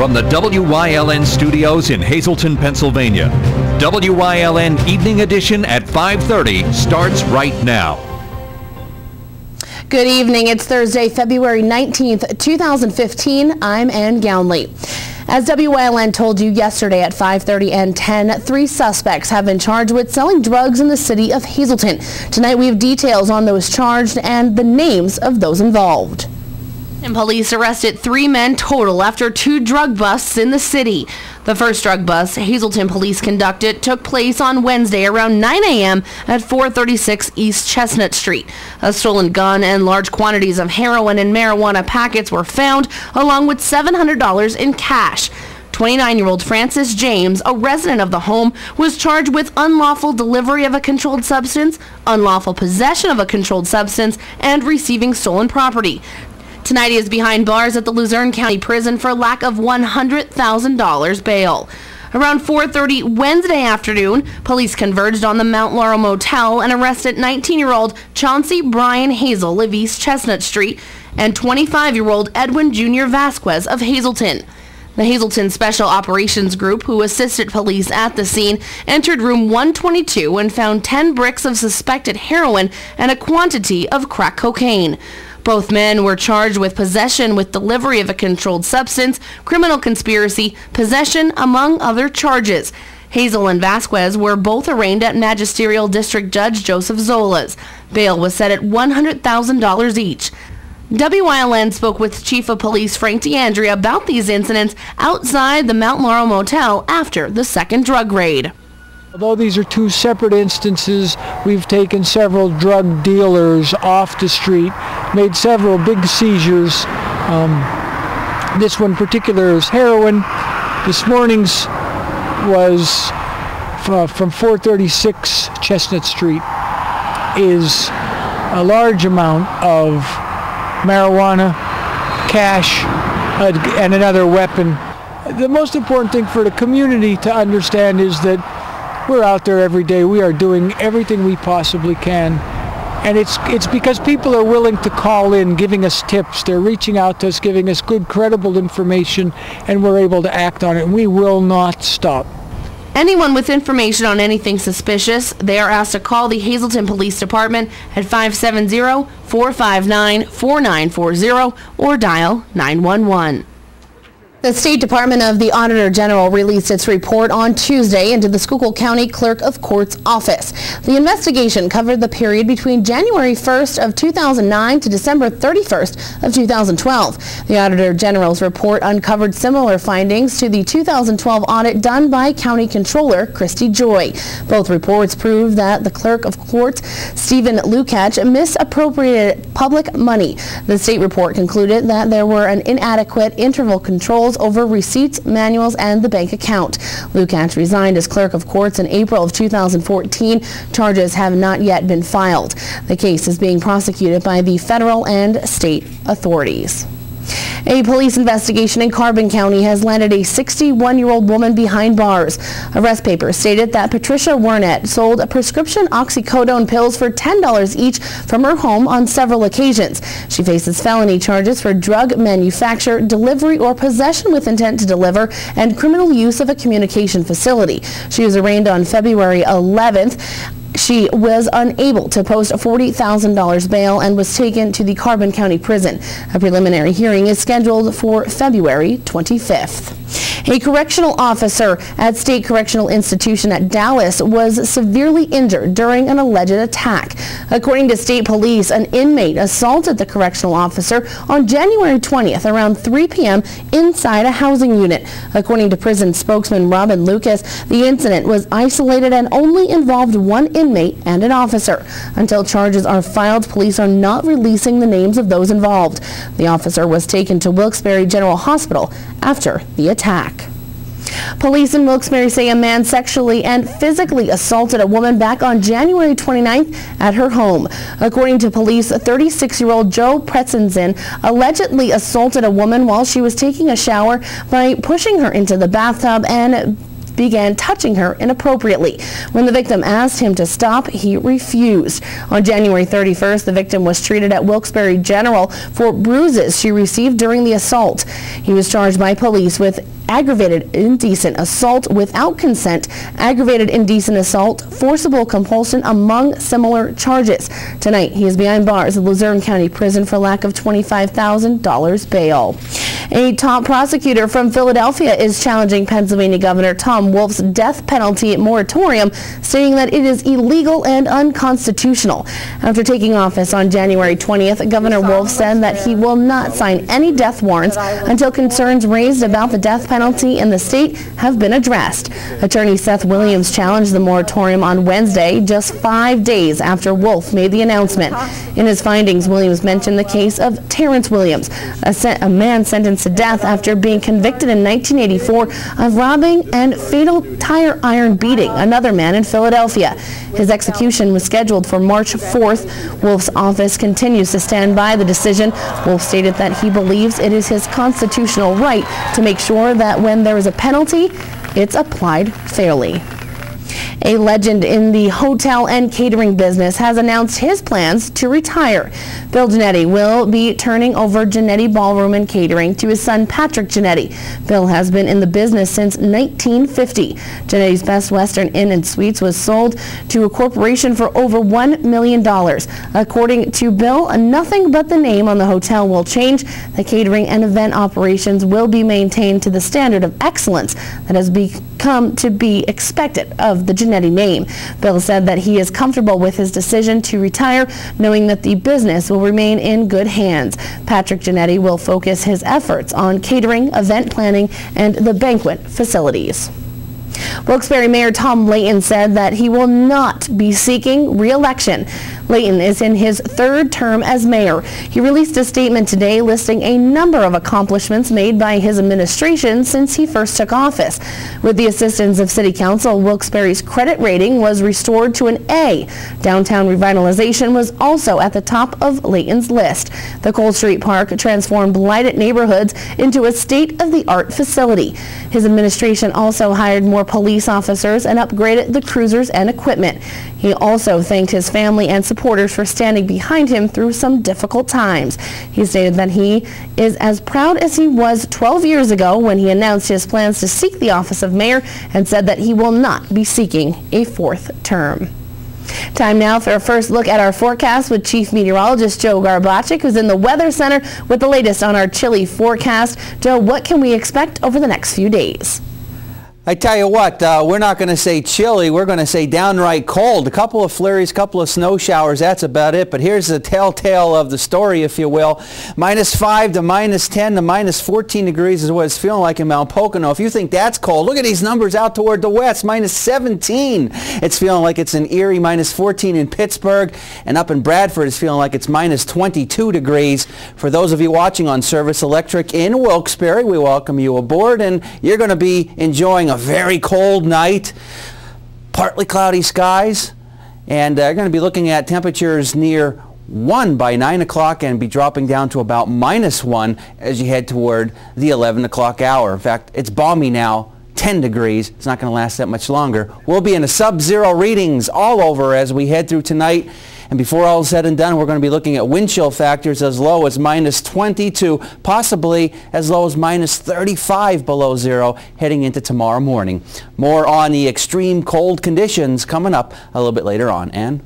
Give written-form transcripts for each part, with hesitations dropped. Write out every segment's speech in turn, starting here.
from the WYLN studios in Hazleton, Pennsylvania. WYLN Evening Edition at 5:30 starts right now. Good evening. It's Thursday, February 19th, 2015. I'm Ann Gownley. As WYLN told you yesterday at 5:30 and 10, 3 suspects have been charged with selling drugs in the city of Hazleton. Tonight we have details on those charged and the names of those involved. And police arrested 3 men total after 2 drug busts in the city. The first drug bust Hazleton police conducted took place on Wednesday around 9 a.m. at 436 East Chestnut Street. A stolen gun and large quantities of heroin and marijuana packets were found, along with $700 in cash. 29-year-old Francis James, a resident of the home, was charged with unlawful delivery of a controlled substance, unlawful possession of a controlled substance, and receiving stolen property. Tonight he is behind bars at the Luzerne County Prison for lack of $100,000 bail. Around 4:30 Wednesday afternoon, police converged on the Mount Laurel Motel and arrested 19-year-old Chauncey Brian Hazel of East Chestnut Street and 25-year-old Edwin Jr. Vasquez of Hazleton. The Hazleton Special Operations Group, who assisted police at the scene, entered room 122 and found 10 bricks of suspected heroin and a quantity of crack cocaine. Both men were charged with possession with delivery of a controlled substance, criminal conspiracy, possession, among other charges. Hazel and Vasquez were both arraigned at Magisterial District Judge Joseph Zola's. Bail was set at $100,000 each. WYLN spoke with Chief of Police Frank DeAndrea about these incidents outside the Mount Laurel Motel after the second drug raid. Although these are 2 separate instances, we've taken several drug dealers off the street, made several big seizures. This one in particular is heroin. This morning's was from 436 Chestnut Street, is a large amount of marijuana, cash, and another weapon. The most important thing for the community to understand is that we're out there every day. We are doing everything we possibly can. And it's because people are willing to call in, giving us tips. They're reaching out to us, giving us good, credible information, and we're able to act on it. And we will not stop. Anyone with information on anything suspicious, they are asked to call the Hazleton Police Department at 570-459-4940 or dial 911. The State Department of the Auditor General released its report on Tuesday into the Schuylkill County Clerk of Court's office. The investigation covered the period between January 1st of 2009 to December 31st of 2012. The Auditor General's report uncovered similar findings to the 2012 audit done by County Controller Christy Joy. Both reports proved that the Clerk of Court, Stephen Lukacs, misappropriated public money. The state report concluded that there were an inadequate interval controls over receipts, manuals, and the bank account. Lukacs resigned as Clerk of Courts in April of 2014. Charges have not yet been filed. The case is being prosecuted by the federal and state authorities. A police investigation in Carbon County has landed a 61-year-old woman behind bars. Arrest papers stated that Patricia Wernett sold prescription oxycodone pills for $10 each from her home on several occasions. She faces felony charges for drug manufacture, delivery, or possession with intent to deliver, and criminal use of a communication facility. She was arraigned on February 11th. She was unable to post a $40,000 bail and was taken to the Carbon County Prison. A preliminary hearing is scheduled for February 25th. A correctional officer at State Correctional Institution at Dallas was severely injured during an alleged attack. According to state police, an inmate assaulted the correctional officer on January 20th around 3 p.m. inside a housing unit. According to prison spokesman Robin Lucas, the incident was isolated and only involved one inmate and an officer. Until charges are filed, police are not releasing the names of those involved. The officer was taken to Wilkes-Barre General Hospital after the attack. Police in Wilkes-Barre say a man sexually and physically assaulted a woman back on January 29th at her home. According to police, 36-year-old Joe Pretzenzen allegedly assaulted a woman while she was taking a shower by pushing her into the bathtub and began touching her inappropriately. When the victim asked him to stop, he refused. On January 31st, the victim was treated at Wilkes-Barre General for bruises she received during the assault. He was charged by police with aggravated indecent assault without consent, aggravated indecent assault, forcible compulsion, among similar charges. Tonight, he is behind bars at Luzerne County Prison for lack of $25,000 bail. A top prosecutor from Philadelphia is challenging Pennsylvania Governor Tom Wolf's death penalty moratorium, stating that it is illegal and unconstitutional. After taking office on January 20th, Governor Wolf said that he will not sign any death warrants until concerns raised about the death penalty in the state have been addressed. Attorney Seth Williams challenged the moratorium on Wednesday, just 5 days after Wolf made the announcement. In his findings, Williams mentioned the case of Terrence Williams, a man sentenced to death after being convicted in 1984 of robbing and fatal tire iron beating another man in Philadelphia. His execution was scheduled for March 4th. Wolf's office continues to stand by the decision. Wolf stated that he believes it is his constitutional right to make sure that when there is a penalty, it's applied fairly. A legend in the hotel and catering business has announced his plans to retire. Bill Giannetti will be turning over Giannetti Ballroom and Catering to his son Patrick Giannetti. Bill has been in the business since 1950. Giannetti's Best Western Inn and Suites was sold to a corporation for over $1 million. According to Bill, nothing but the name on the hotel will change. The catering and event operations will be maintained to the standard of excellence that has become to be expected of the Giannetti name. Bill said that he is comfortable with his decision to retire, knowing that the business will remain in good hands. Patrick Giannetti will focus his efforts on catering, event planning, and the banquet facilities. Wilkes-Barre Mayor Tom Layton said that he will not be seeking re-election. Layton is in his third term as mayor. He released a statement today listing a number of accomplishments made by his administration since he first took office. With the assistance of City Council, Wilkes-Barre's credit rating was restored to an A. Downtown revitalization was also at the top of Layton's list. The Cole Street Park transformed blighted neighborhoods into a state-of-the-art facility. His administration also hired more police officers and upgraded the cruisers and equipment. He also thanked his family and supporters for standing behind him through some difficult times. He stated that he is as proud as he was 12 years ago when he announced his plans to seek the office of mayor, and said that he will not be seeking a fourth term. Time now for a first look at our forecast with Chief Meteorologist Joe Garbacik, who's in the Weather Center with the latest on our chilly forecast. Joe, what can we expect over the next few days? I tell you what, we're not going to say chilly, we're going to say downright cold. A couple of flurries, a couple of snow showers, that's about it. But here's the telltale of the story, if you will. -5 to -10 to -14 degrees is what it's feeling like in Mount Pocono. If you think that's cold, look at these numbers out toward the west. -17. It's feeling like it's in Erie, -14 in Pittsburgh. And up in Bradford, it's feeling like it's -22 degrees. For those of you watching on Service Electric in Wilkes-Barre, we welcome you aboard, and you're going to be enjoying a very cold night, partly cloudy skies, and you're going to be looking at temperatures near 1 by 9 o'clock and be dropping down to about -1 as you head toward the 11 o'clock hour. In fact, it's balmy now, 10 degrees. It's not going to last that much longer. We'll be in the sub-zero readings all over as we head through tonight. And before all is said and done, we're going to be looking at wind chill factors as low as -22, possibly as low as -35 below zero heading into tomorrow morning. More on the extreme cold conditions coming up a little bit later on. Ann?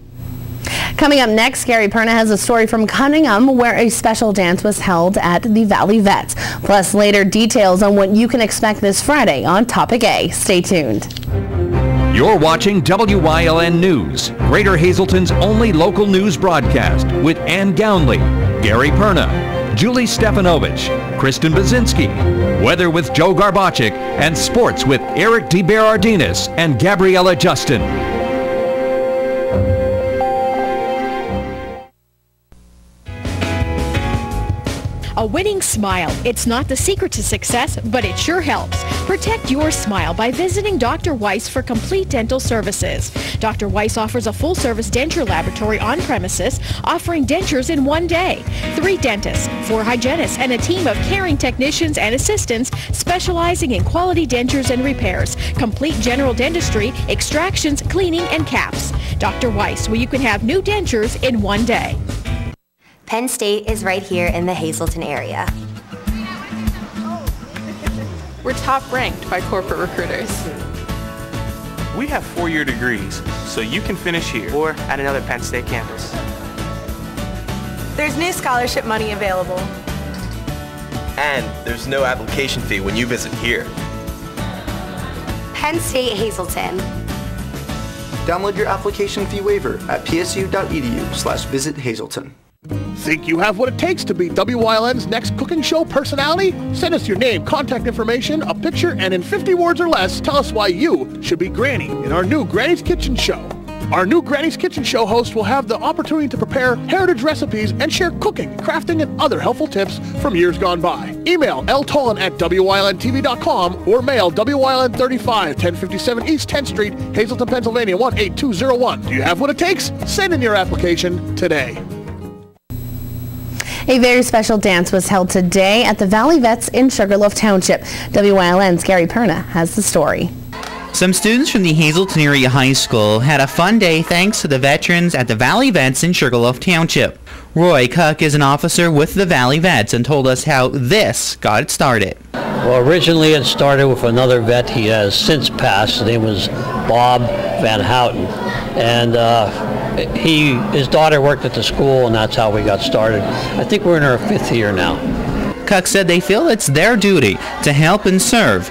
Coming up next, Gary Perna has a story from Cunningham where a special dance was held at the Valley Vets. Plus later, details on what you can expect this Friday on Topic A. Stay tuned. You're watching WYLN News, Greater Hazelton's only local news broadcast, with Ann Gownley, Gary Perna, Julie Stefanovich, Kristen Bazinski, weather with Joe Garbacik, and sports with Eric DeBerardinis and Gabriella Justin. A winning smile. It's not the secret to success, but it sure helps. Protect your smile by visiting Dr. Weiss for complete dental services. Dr. Weiss offers a full-service denture laboratory on premises, offering dentures in one day. 3 dentists, 4 hygienists, and a team of caring technicians and assistants specializing in quality dentures and repairs, complete general dentistry, extractions, cleaning, and caps. Dr. Weiss, where you can have new dentures in one day. Penn State is right here in the Hazleton area. We're top ranked by corporate recruiters. We have 4-year degrees, so you can finish here or at another Penn State campus. There's new scholarship money available. And there's no application fee when you visit here. Penn State Hazleton. Download your application fee waiver at psu.edu/visit Hazleton. Think you have what it takes to be WYLN's next cooking show personality? Send us your name, contact information, a picture, and in 50 words or less, tell us why you should be Granny in our new Granny's Kitchen Show. Our new Granny's Kitchen Show host will have the opportunity to prepare heritage recipes and share cooking, crafting, and other helpful tips from years gone by. Email ltolan@WYLNTV.com or mail WYLN 35, 1057 East 10th Street, Hazleton, Pennsylvania 18201. Do you have what it takes? Send in your application today. A very special dance was held today at the Valley Vets in Sugarloaf Township. WYLN's Gary Perna has the story. Some students from the Hazleton Area High School had a fun day thanks to the veterans at the Valley Vets in Sugarloaf Township. Roy Cook is an officer with the Valley Vets and told us how this got it started. Well, originally it started with another vet. He has since passed. His name was Bob Van Houten. And his daughter worked at the school, and that's how we got started. I think we're in our 5th year now. Cook said they feel it's their duty to help and serve.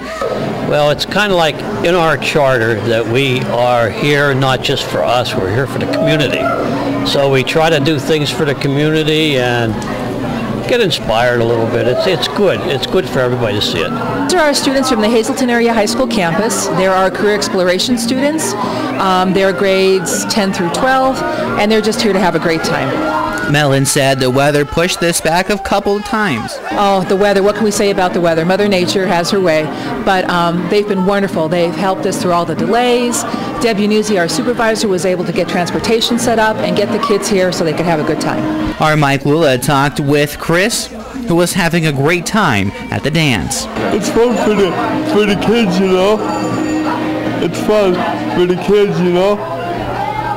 Well, it's kind of like in our charter that we are here not just for us, we're here for the community. So we try to do things for the community and get inspired a little bit. It's good. It's good for everybody to see it. These are our students from the Hazleton Area High School campus. They're our career exploration students. They're grades 10 through 12, and they're just here to have a great time. Mellon said the weather pushed this back a couple of times. Oh, the weather. What can we say about the weather? Mother Nature has her way. But they've been wonderful. They've helped us through all the delays. Deb Unuzzi, our supervisor, was able to get transportation set up and get the kids here so they could have a good time. Our Mike Lula talked with Chris, who was having a great time at the dance. It's fun for the kids, you know. It's fun for the kids, you know.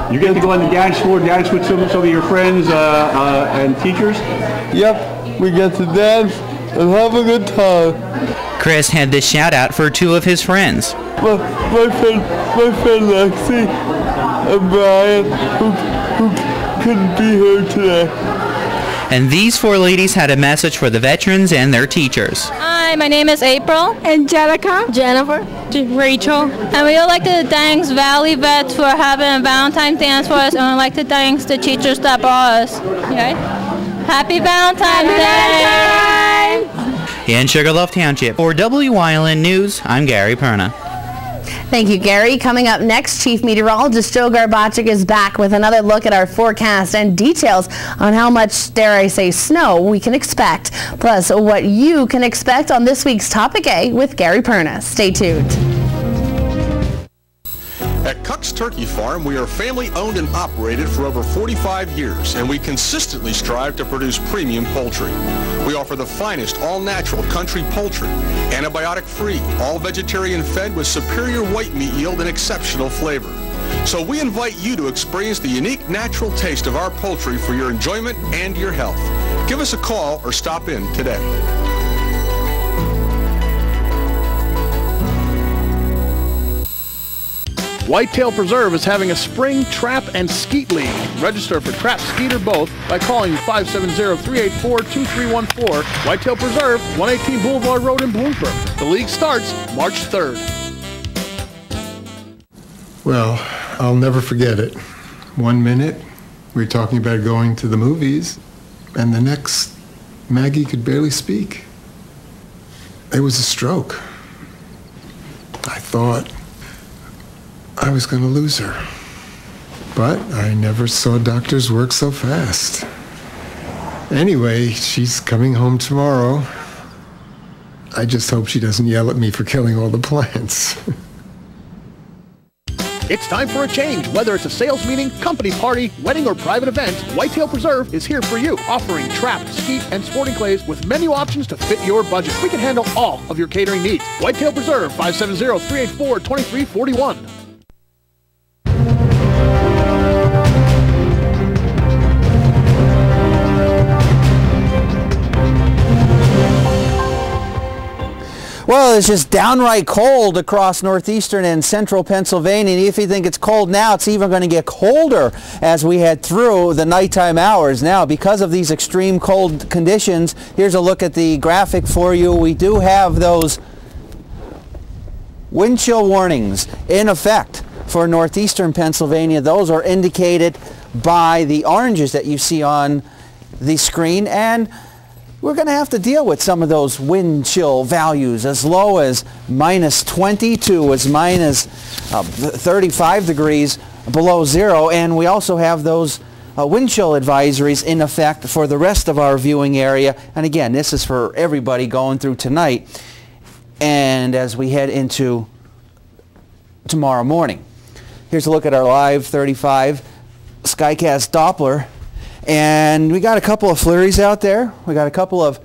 You get to go on the dance floor, dance with some of your friends and teachers? Yep, we get to dance and have a good time. Chris had this shout out for 2 of his friends. My friend Lexi and Brian, who couldn't be here today. And these 4 ladies had a message for the veterans and their teachers. Hi, my name is April. Angelica. Jennifer. Rachel. And we would like to thank Valley Vets for having a Valentine's dance for us, and we'd like to thank the teachers that brought us. Okay? Happy Valentine's Day! In Sugarloaf Township, for WYLN News, I'm Gary Perna. Thank you, Gary. Coming up next, Chief Meteorologist Joe Garbacik is back with another look at our forecast and details on how much, dare I say, snow we can expect. Plus, what you can expect on this week's Topic A with Gary Perna. Stay tuned. At Cuck's Turkey Farm, we are family owned and operated for over 45 years, and we consistently strive to produce premium poultry. We offer the finest all-natural country poultry, antibiotic-free, all-vegetarian fed with superior white meat yield and exceptional flavor. So we invite you to experience the unique natural taste of our poultry for your enjoyment and your health. Give us a call or stop in today. Whitetail Preserve is having a spring trap and skeet league. Register for trap, skeet, or both by calling 570-384-2314. Whitetail Preserve, 118 Boulevard Road in Bloomsburg. The league starts March 3rd. Well, I'll never forget it. 1 minute, we were talking about going to the movies, and the next, Maggie could barely speak. It was a stroke. I thought I was going to lose her. But I never saw doctors work so fast. Anyway, she's coming home tomorrow. I just hope she doesn't yell at me for killing all the plants. It's time for a change. Whether it's a sales meeting, company party, wedding, or private event, Whitetail Preserve is here for you, offering trap, skeet, and sporting clays with menu options to fit your budget. We can handle all of your catering needs. Whitetail Preserve, 570-384-2341. Well, it's just downright cold across northeastern and central Pennsylvania. And if you think it's cold now, it's even going to get colder as we head through the nighttime hours. Now, because of these extreme cold conditions, here's a look at the graphic for you. We do have those wind chill warnings in effect for northeastern Pennsylvania. Those are indicated by the oranges that you see on the screen, and we're going to have to deal with some of those wind chill values as low as -20 to as minus 35 degrees below zero. And we also have those wind chill advisories in effect for the rest of our viewing area. And again, this is for everybody going through tonight and as we head into tomorrow morning. Here's a look at our live 35 Skycast Doppler. And we got a couple of flurries out there. We got a couple of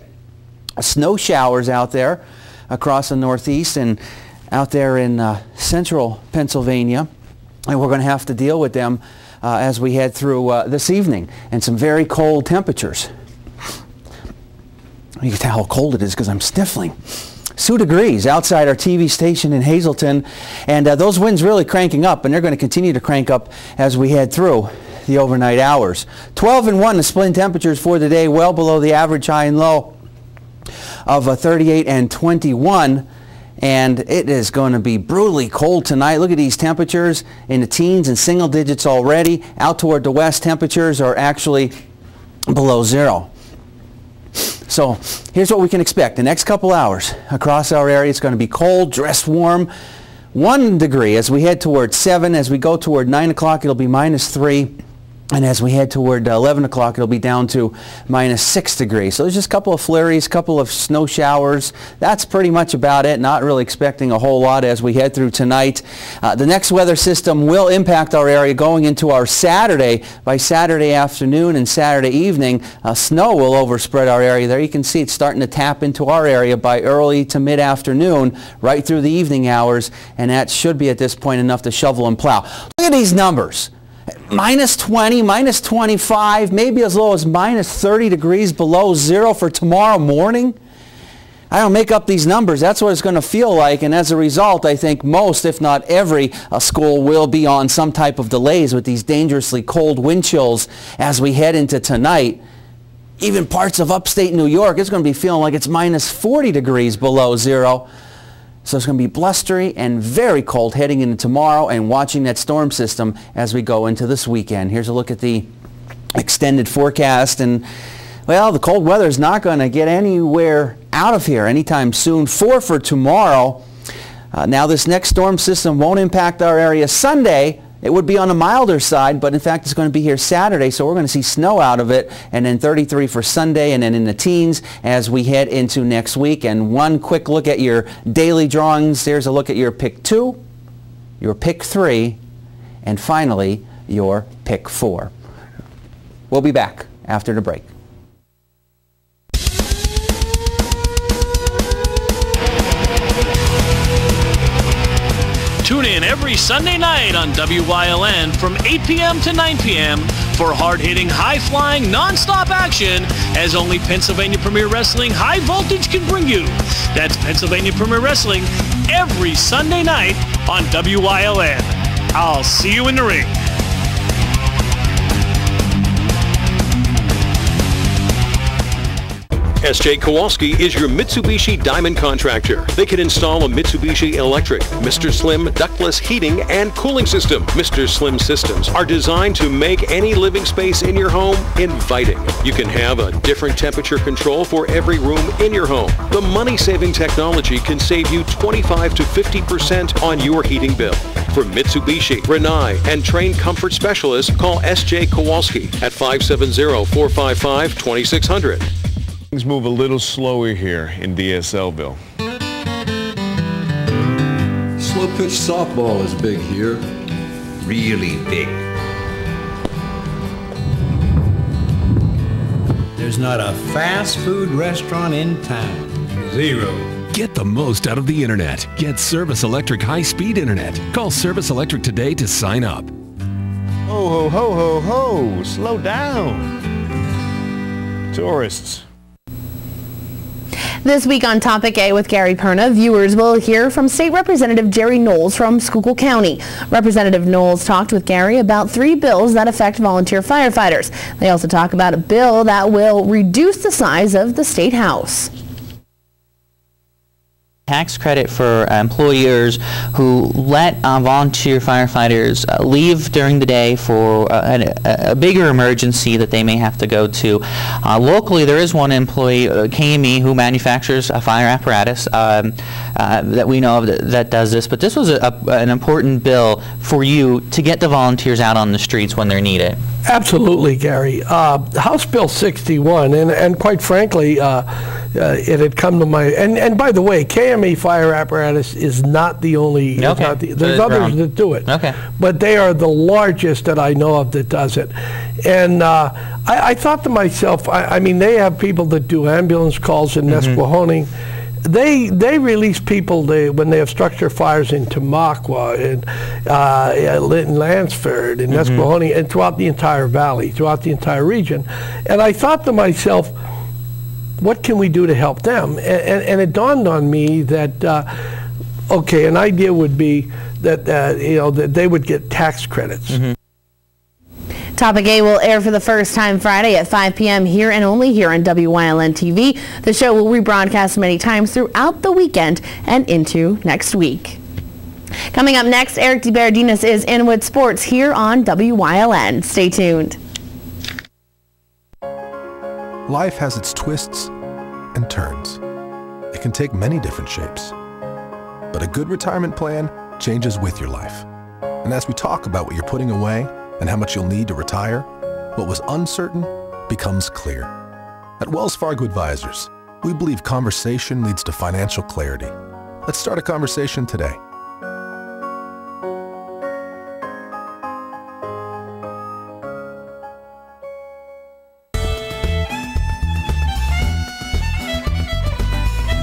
snow showers out there across the northeast and out there in central Pennsylvania. And we're going to have to deal with them as we head through this evening. And some very cold temperatures. You can tell how cold it is because I'm sniffling. 2 degrees outside our TV station in Hazleton. And those winds really cranking up, and they're going to continue to crank up as we head through the overnight hours. 12 and 1 the split temperatures for the day, well below the average high and low of 38 and 21. And it is going to be brutally cold tonight. Look at these temperatures in the teens and single digits already. Out toward the west, temperatures are actually below zero. So here's what we can expect. The next couple hours across our area, it's going to be cold, dress warm. 1 degree as we head toward 7. As we go toward 9 o'clock, it'll be -3. And as we head toward 11 o'clock, it'll be down to -6 degrees. So there's just a couple of flurries, a couple of snow showers. That's pretty much about it. Not really expecting a whole lot as we head through tonight. The next weather system will impact our area going into our Saturday. By Saturday afternoon and Saturday evening, snow will overspread our area there. You can see it's starting to tap into our area by early to mid-afternoon, right through the evening hours. And that should be at this point enough to shovel and plow. Look at these numbers. -20, -25, maybe as low as -30 degrees below zero for tomorrow morning. I don't make up these numbers. That's what it's going to feel like. And as a result, I think most, if not every, school will be on some type of delays with these dangerously cold wind chills as we head into tonight. Even parts of upstate New York, it's going to be feeling like it's -40 degrees below zero. So it's going to be blustery and very cold heading into tomorrow and watching that storm system as we go into this weekend. Here's a look at the extended forecast. And, well, the cold weather is not going to get anywhere out of here anytime soon. 4 for tomorrow. Now, this next storm system won't impact our area Sunday. It would be on the milder side, but in fact it's going to be here Saturday, so we're going to see snow out of it, and then 33 for Sunday, and then in the teens as we head into next week. And one quick look at your daily drawings. There's a look at your pick 2, your pick 3, and finally your pick 4. We'll be back after the break. Tune in every Sunday night on WYLN from 8 p.m. to 9 p.m. for hard-hitting, high-flying, non-stop action as only Pennsylvania Premier Wrestling High Voltage can bring you. That's Pennsylvania Premier Wrestling every Sunday night on WYLN. I'll see you in the ring. S.J. Kowalski is your Mitsubishi Diamond contractor. They can install a Mitsubishi electric, Mr. Slim ductless heating and cooling system. Mr. Slim systems are designed to make any living space in your home inviting. You can have a different temperature control for every room in your home. The money-saving technology can save you 25 to 50% on your heating bill. For Mitsubishi, Rinnai, and trained comfort specialists, call S.J. Kowalski at 570-455-2600. Things move a little slower here in DSLville. Slow pitch softball is big here. Really big. There's not a fast food restaurant in town. Zero. Get the most out of the internet. Get Service Electric high-speed internet. Call Service Electric today to sign up. Ho, ho, ho, ho, ho. Slow down. Tourists. This week on Topic A with Gary Perna, viewers will hear from State Representative Jerry Knowles from Schuylkill County. Representative Knowles talked with Gary about 3 bills that affect volunteer firefighters. They also talk about a bill that will reduce the size of the State House. Tax credit for employers who let volunteer firefighters leave during the day for a bigger emergency that they may have to go to. Locally, there is one employee, KME, who manufactures a fire apparatus that we know of that does this. But this was an important bill for you to get the volunteers out on the streets when they're needed. Absolutely, Gary. House Bill 61, and quite frankly, it had come to my, and by the way, KME fire apparatus is not the only, there's others that do it. Okay. But they are the largest that I know of that does it. And I thought to myself, I mean, they have people that do ambulance calls in Nesquehoning. They release people when they have structure fires in Tamaqua, in Lansford, in Nesquehoning, and throughout the entire valley, throughout the entire region. And I thought to myself, what can we do to help them? And it dawned on me that, okay, an idea would be that, that they would get tax credits. Topic A will air for the first time Friday at 5 p.m. here and only here on WYLN TV. The show will rebroadcast many times throughout the weekend and into next week. Coming up next, Eric DeBerardinis is in with sports here on WYLN. Stay tuned. Life has its twists and turns. It can take many different shapes. But a good retirement plan changes with your life. And as we talk about what you're putting away and how much you'll need to retire, what was uncertain becomes clear. At Wells Fargo Advisors, we believe conversation leads to financial clarity. Let's start a conversation today.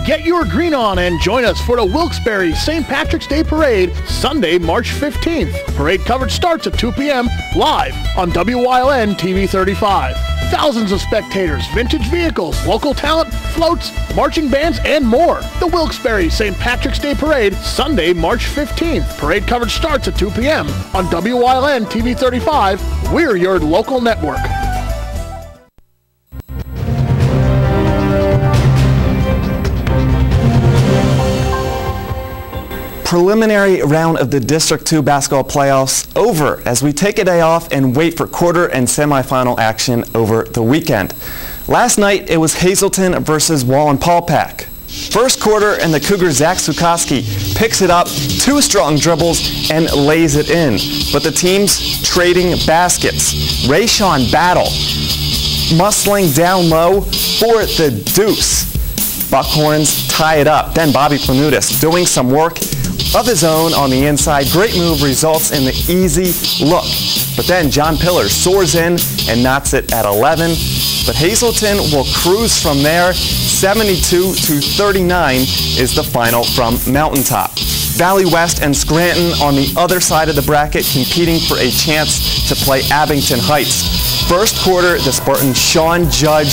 Get your green on and join us for the Wilkes-Barre St. Patrick's Day Parade, Sunday, March 15th. Parade coverage starts at 2 p.m. live on WYLN TV 35. Thousands of spectators, vintage vehicles, local talent, floats, marching bands, and more. The Wilkes-Barre St. Patrick's Day Parade, Sunday, March 15th. Parade coverage starts at 2 p.m. on WYLN TV 35. We're your local network. Preliminary round of the District 2 basketball playoffs over as we take a day off and wait for quarter and semifinal action over the weekend. Last night it was Hazleton versus Wallenpaupack. First quarter and the Cougar Zach Sukoski picks it up, 2 strong dribbles and lays it in. But the teams trading baskets. Rayshawn Battle muscling down low for the deuce. Buckhorns tie it up. Then Bobby Planutis doing some work of his own on the inside. Great move results in the easy look. But then John Pillars soars in and knots it at 11. But Hazleton will cruise from there. 72-39 is the final from Mountaintop. Valley West and Scranton on the other side of the bracket competing for a chance to play Abington Heights. First quarter, the Spartans' Sean Judge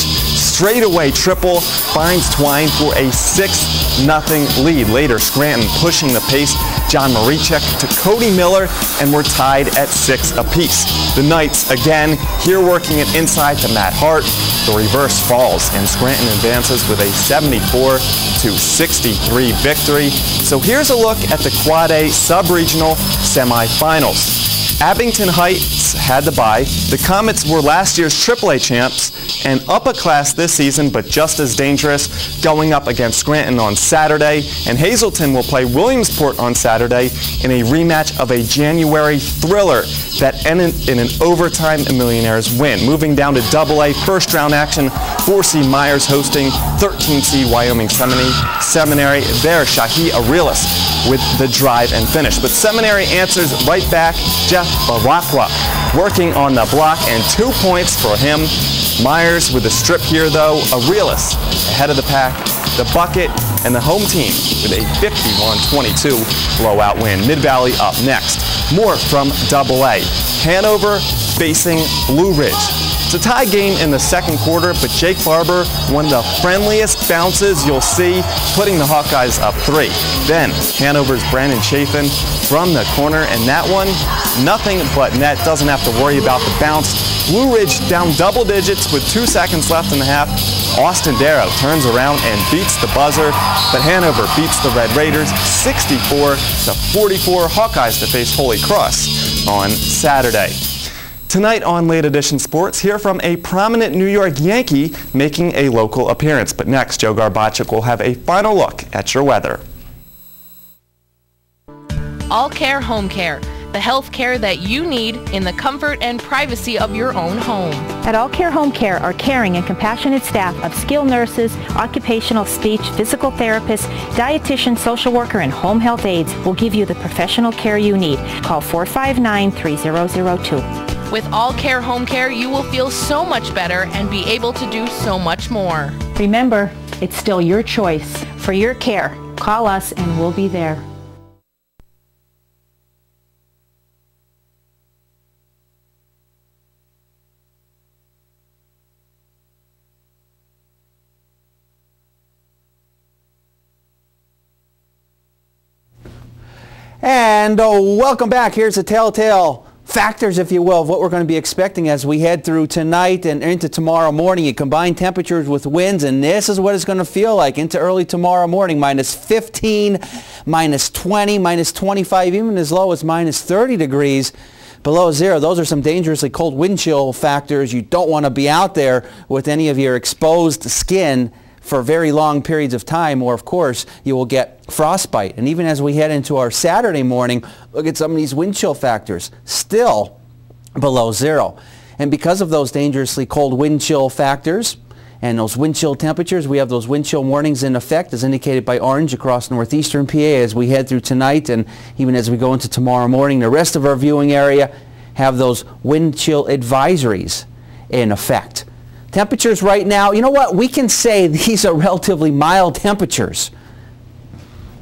straightaway triple finds Twine for a 6-0 lead. Later, Scranton pushing the pace. John Marichek to Cody Miller, and we're tied at 6 apiece. The Knights, again, here working it inside to Matt Hart. The reverse falls, and Scranton advances with a 74-63 victory. So here's a look at the Quad A sub-regional semifinals. Abington Heights had the bye. The Comets were last year's AAA champs and up a class this season, but just as dangerous, going up against Scranton on Saturday. And Hazleton will play Williamsport on Saturday in a rematch of a January thriller that ended in an overtime Millionaires win. Moving down to AA first round action, 4C Myers hosting 13C Wyoming Seminary. There, Shahi Arelis with the drive and finish. But Seminary answers right back. Jeff Barakwa working on the block, and 2 points for him. Myers with a strip here, though. Arelis ahead of the pack, the bucket, and the home team with a 51-22 blowout win. Mid-Valley up next. More from AA. Hanover facing Blue Ridge. It's a tie game in the second quarter, but Jake Barber, one of the friendliest bounces you'll see, putting the Hawkeyes up 3. Then Hanover's Brandon Chafin from the corner, and that one, nothing but net. Doesn't have to worry about the bounce. Blue Ridge down double digits with 2 seconds left in the half. Austin Darrow turns around and beats the buzzer, but Hanover beats the Red Raiders 64-44. Hawkeyes to face Holy Cross on Saturday. Tonight on Late Edition Sports, hear from a prominent New York Yankee making a local appearance. But next, Joe Garbachik will have a final look at your weather. All Care Home Care, the health care that you need in the comfort and privacy of your own home. At All Care Home Care, our caring and compassionate staff of skilled nurses, occupational speech, physical therapists, dietitian, social worker, and home health aides will give you the professional care you need. Call 459-3002. With All Care Home Care, you will feel so much better and be able to do so much more. Remember, it's still your choice. For your care, call us and we'll be there. And welcome back. Here's the telltale factors, if you will, of what we're going to be expecting as we head through tonight and into tomorrow morning. You combine temperatures with winds, and this is what it's going to feel like into early tomorrow morning. -15, -20, -25, even as low as -30 degrees below zero. Those are some dangerously cold wind chill factors. You don't want to be out there with any of your exposed skin for very long periods of time, or of course you will get frostbite. And even as we head into our Saturday morning, look at some of these wind chill factors, still below zero. And because of those dangerously cold wind chill factors and those wind chill temperatures, we have those wind chill warnings in effect as indicated by orange across northeastern PA as we head through tonight, and even as we go into tomorrow morning. The rest of our viewing area have those wind chill advisories in effect. Temperatures right now, you know what, we can say these are relatively mild temperatures,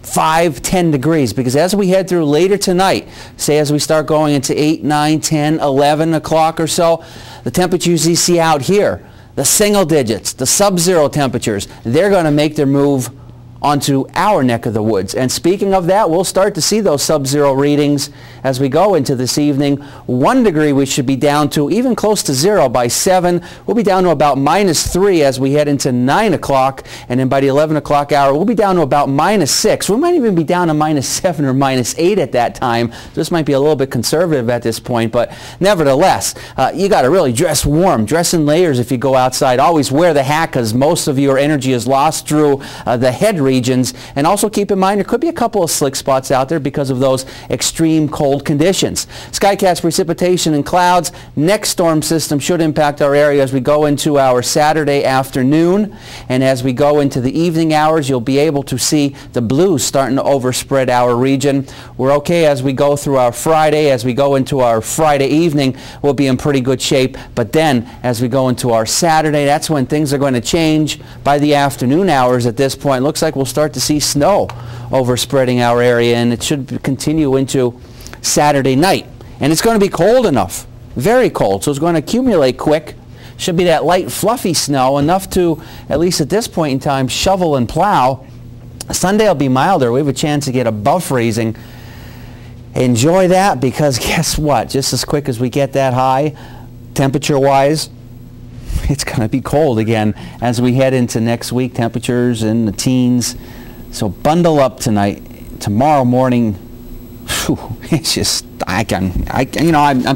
5-10 degrees, because as we head through later tonight, say as we start going into 8, 9, 10, 11 o'clock or so, the temperatures you see out here, the single digits, the sub-zero temperatures, they're going to make their move onto our neck of the woods. And speaking of that, we'll start to see those sub-zero readings as we go into this evening. 1 degree we should be down to even close to zero by 7. We'll be down to about -3 as we head into 9 o'clock. And then by the 11 o'clock hour, we'll be down to about -6. We might even be down to -7 or -8 at that time. This might be a little bit conservative at this point, but nevertheless, you got to really dress warm. Dress in layers if you go outside. Always wear the hat because most of your energy is lost through the head regions. And also keep in mind there could be a couple of slick spots out there because of those extreme cold conditions. Skycast precipitation and clouds. Next storm system should impact our area as we go into our Saturday afternoon. And as we go into the evening hours, you'll be able to see the blues starting to overspread our region. We're okay as we go through our Friday. As we go into our Friday evening, we'll be in pretty good shape. But then as we go into our Saturday, that's when things are going to change by the afternoon hours at this point. Looks like we'll start to see snow overspreading our area, and it should continue into Saturday night. And it's going to be cold enough, very cold, so it's going to accumulate quick should be that light, fluffy snow, enough to, at least at this point in time, shovel and plow. Sunday will be milder. We have a chance to get above freezing. Enjoy that, because guess what? Just as quick as we get that high, temperature-wise, it's going to be cold again as we head into next week. Temperatures in the teens. So bundle up tonight. Tomorrow morning, it's just, I'm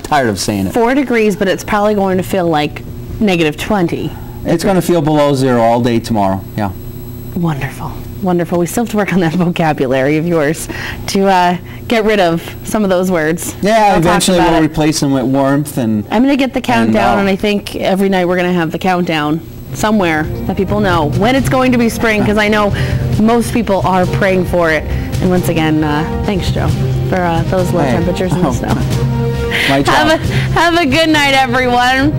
tired of saying it. 4 degrees, but it's probably going to feel like -20. It's going to feel below 0 all day tomorrow. Yeah. Wonderful. Wonderful. We still have to work on that vocabulary of yours to get rid of some of those words. Yeah, eventually we'll replace them with warmth. And I'm going to get the countdown, and I think every night we're going to have the countdown somewhere that people know when it's going to be spring, because I know most people are praying for it. And once again, thanks, Joe, for those low temperatures and the snow. My job. Have a good night, everyone.